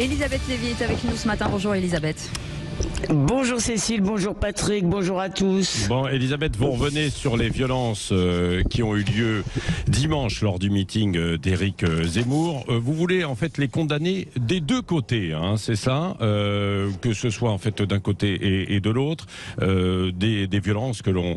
Elisabeth Lévy est avec nous ce matin. Bonjour Elisabeth. Bonjour Cécile, bonjour Patrick, bonjour à tous. Bon, Elisabeth, vous revenez sur les violences qui ont eu lieu dimanche lors du meeting d'Éric Zemmour. Vous voulez en fait les condamner des deux côtés, hein, c'est ça, que ce soit en fait d'un côté et de l'autre, des violences que l'on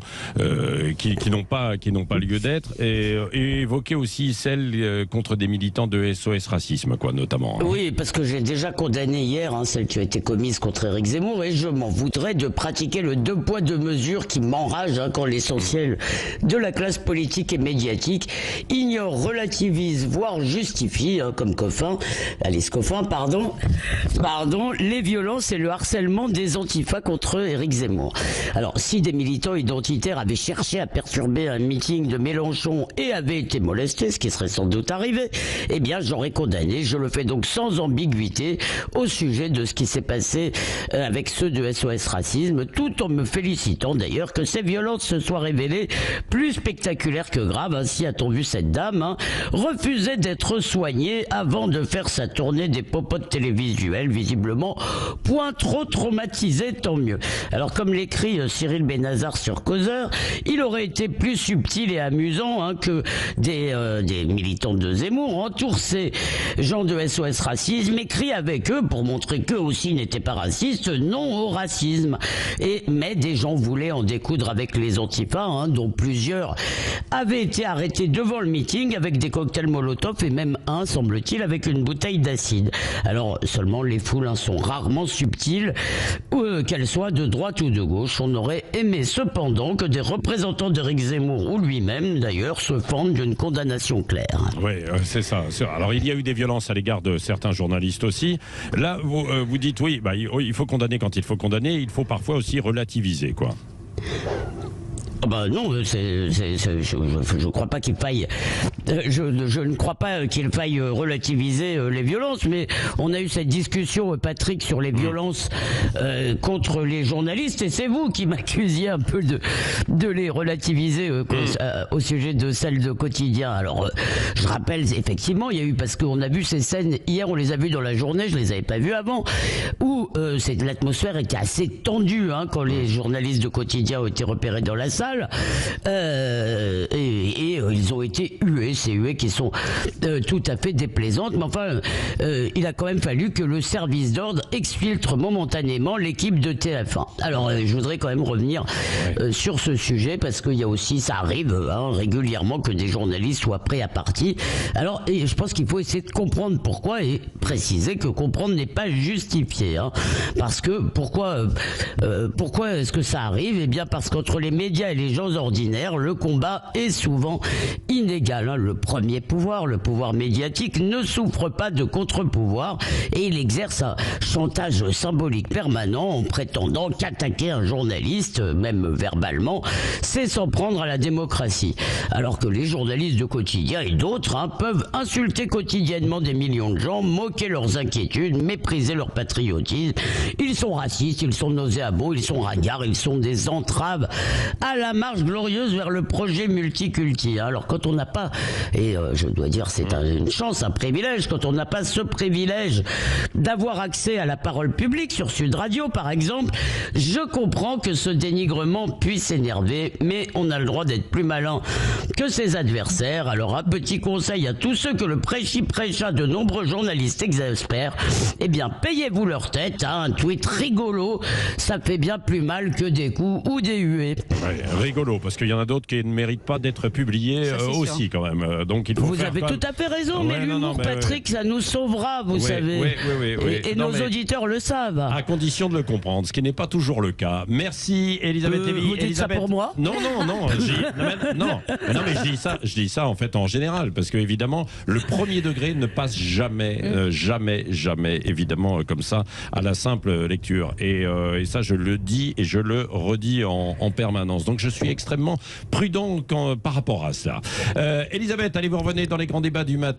qui n'ont pas lieu d'être, et évoquer aussi celles contre des militants de SOS Racisme, quoi, notamment. Hein. Oui, parce que j'ai déjà condamné hier celle qui a été commise contre Éric Zemmour, et je m'en voudrais de pratiquer le deux poids deux mesures qui m'enrage quand l'essentiel de la classe politique et médiatique ignore, relativise, voire justifie, comme Alice Coffin, les violences et le harcèlement des antifas contre Éric Zemmour. Alors, si des militants identitaires avaient cherché à perturber un meeting de Mélenchon et avaient été molestés, ce qui serait sans doute arrivé, eh bien, j'aurais condamné. Je le fais donc sans ambiguïté au sujet de ce qui s'est passé avec ceux de SOS Racisme, tout en me félicitant d'ailleurs que ces violences se soient révélées plus spectaculaires que graves. Ainsi a-t-on vu cette dame refuser d'être soignée avant de faire sa tournée des popotes télévisuels, visiblement point trop traumatisé, tant mieux. Alors, comme l'écrit Cyril Benazar sur Causeur, il aurait été plus subtil et amusant que des militants de Zemmour entourent ces gens de SOS Racisme, écrit avec eux pour montrer qu'eux aussi n'étaient pas racistes, non au racisme. Mais des gens voulaient en découdre avec les antifas, dont plusieurs avaient été arrêtés devant le meeting avec des cocktails Molotov, et même un, semble-t-il, avec une bouteille d'acide. Alors, seulement les foules sont rarement subtiles, qu'elles soient de droite ou de gauche. On aurait aimé cependant que des représentants d'Éric Zemmour, ou lui-même d'ailleurs, se fendent d'une condamnation claire. Oui, c'est ça. Alors, il y a eu des violences à l'égard de certains journalistes aussi. Là, vous dites oui, il faut condamner quand il faut condamner, il faut parfois aussi relativiser, quoi. Non, je crois pas qu'il faille. Je ne crois pas qu'il faille relativiser les violences, mais on a eu cette discussion, Patrick, sur les violences contre les journalistes, et c'est vous qui m'accusiez un peu de les relativiser au sujet de celles de Quotidien. Alors, je rappelle, effectivement, il y a eu, parce qu'on a vu ces scènes hier, on les a vues dans la journée, je les avais pas vues avant, où l'atmosphère était assez tendue quand les journalistes de Quotidien ont été repérés dans la salle. Et ils ont été hués, ces huées qui sont tout à fait déplaisantes, mais enfin il a quand même fallu que le service d'ordre exfiltre momentanément l'équipe de TF1. Alors je voudrais quand même revenir sur ce sujet, parce qu'il y a aussi, ça arrive régulièrement que des journalistes soient prêts à partir. Alors je pense qu'il faut essayer de comprendre pourquoi, et préciser que comprendre n'est pas justifié, parce que pourquoi est-ce que ça arrive? Eh bien parce qu'entre les médias et les gens ordinaires, le combat est souvent inégal. Le premier pouvoir, le pouvoir médiatique, ne souffre pas de contre-pouvoir, et il exerce un chantage symbolique permanent en prétendant qu'attaquer un journaliste, même verbalement, c'est s'en prendre à la démocratie. Alors que les journalistes de Quotidien et d'autres peuvent insulter quotidiennement des millions de gens, moquer leurs inquiétudes, mépriser leur patriotisme. Ils sont racistes, ils sont nauséabonds, ils sont ringards, ils sont des entraves à la marche glorieuse vers le projet multiculti. Alors quand on n'a pas, et je dois dire c'est une chance, un privilège, quand on n'a pas ce privilège d'avoir accès à la parole publique sur Sud Radio par exemple, je comprends que ce dénigrement puisse énerver, mais on a le droit d'être plus malin que ses adversaires. Alors un petit conseil à tous ceux que le prêchi-prêcha de nombreux journalistes exaspèrent, eh bien payez-vous leur tête, un tweet rigolo, ça fait bien plus mal que des coups ou des huées. Ouais, rigolo, parce qu'il y en a d'autres qui ne méritent pas d'être publiés aussi, quand même. Donc il faut vous avez tout à fait raison, mais l'humour, Patrick, ça nous sauvera, vous savez. Oui. Et nos auditeurs le savent. À condition de le comprendre, ce qui n'est pas toujours le cas. Merci, Elisabeth Lévy. Vous dites ça pour moi? Non, mais je dis ça en fait en général, parce que évidemment, le premier degré ne passe jamais, jamais, évidemment, comme ça, à la simple lecture. Et ça, je le dis et je le redis en permanence. Donc je suis extrêmement prudent par rapport à ça. Elisabeth, allez, vous revenez dans les grands débats du matin.